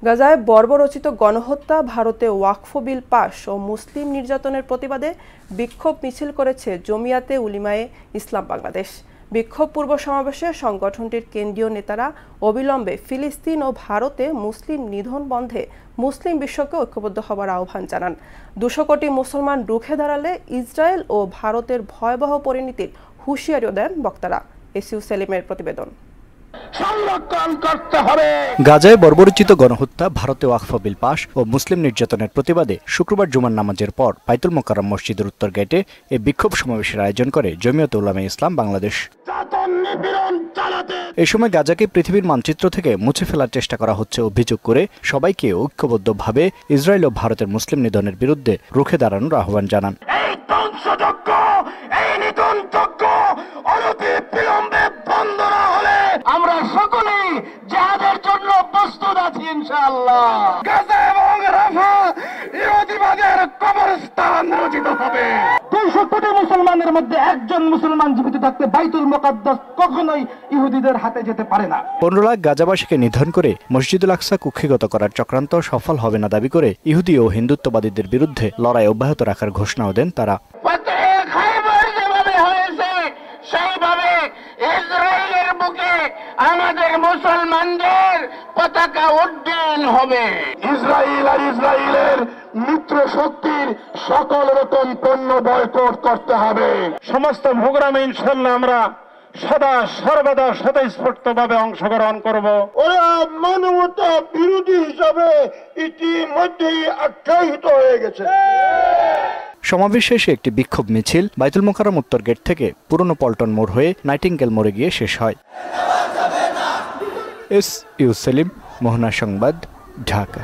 গাজায় বর্বরচিত গণহত্যা, ভারতে ওয়াকফ বিল পাস ও মুসলিম নির্যাতনের প্রতিবাদে বিক্ষোভ মিছিল করেছে জমিয়াতে উলিমায়ে ইসলাম বাংলাদেশ। বিক্ষোভ পূর্ব সমাবেশে সংগঠনটির কেন্দ্রীয় নেতারা অবিলম্বে ফিলিস্তিন ও ভারতে মুসলিম নিধন বন্ধে মুসলিম বিশ্বকে ঐক্যবদ্ধ হবার আহ্বান জানান। 200 কোটি মুসলমান রুখে দাঁড়ালে ইসরায়েল ও ভারতের ভয়াবহ পরিণতির হুঁশিয়ারিও দেন বক্তারা। এসইউ সেলিমের প্রতিবেদন। গাজায় বর্বরচিত গণহত্যা, ভারতে ওয়াকফ বিল পাস ও মুসলিম নির্যাতনের প্রতিবাদে শুক্রবার জুমার নামাজের পর বাইতুল মোকাররম মসজিদের উত্তর গেটে এই বিক্ষোভ সমাবেশের আয়োজন করে জমিয়তে উলামায়ে ইসলাম বাংলাদেশ। এই সময় গাজাকে পৃথিবীর মানচিত্র থেকে মুছে ফেলার চেষ্টা করা হচ্ছে অভিযোগ করে সবাইকে ঐক্যবদ্ধভাবে ইসরায়েল ও ভারতের মুসলিম নিধনের বিরুদ্ধে রুখে দাঁড়ানোর আহ্বান জানান। আমরা সকলেই জিহাদের জন্য প্রস্তুত আছি ইনশাআল্লাহ। গাজা এবং রাফা ইহুদিবাদের কবরস্থান রচিত হবে। 200 কোটি মুসলমানের মধ্যে একজন মুসলমান জীবিত থাকতে বাইতুল মুকাদ্দাস কখনোই ইহুদিদের হাতে যেতে পারে না। 15 লাখ গাজাবাসীকে নিধন করে মসজিদুল আকসা কুক্ষিগত করার চক্রান্ত সফল হবে না দাবি করে ইহুদি ও হিন্দুত্ববাদীদের বিরুদ্ধে লড়াই অব্যাহত রাখার ঘোষণাও দেন তারা। সেইভাবে ইসরায়েলের বুকে আমাদের মুসলমানদের পতাকা উড্ডীন হবে। ইসরায়েল আর ইসরায়েলের মিত্র শক্তির সকল রকম পণ্য বয়কট করতে হবে। সমস্ত প্রোগ্রামে ইনশাআল্লাহ আমরা সদা সর্বদা স্বতঃস্ফূর্তভাবে অংশগ্রহণ করব। ওরা মানবতা বিরোধী হিসাবে ইতিমধ্যেই আখ্যায়িত হয়ে গেছে। সমাবেশ শেষে একটি বিক্ষোভ মিছিল বাইতুল মোকাররম উত্তর গেট থেকে পুরনো পল্টন মোড় হয়ে নাইটিঙ্গেল মোড়ে গিয়ে শেষ হয়। এসইউ সেলিম, মোহনা সংবাদ, ঢাকা।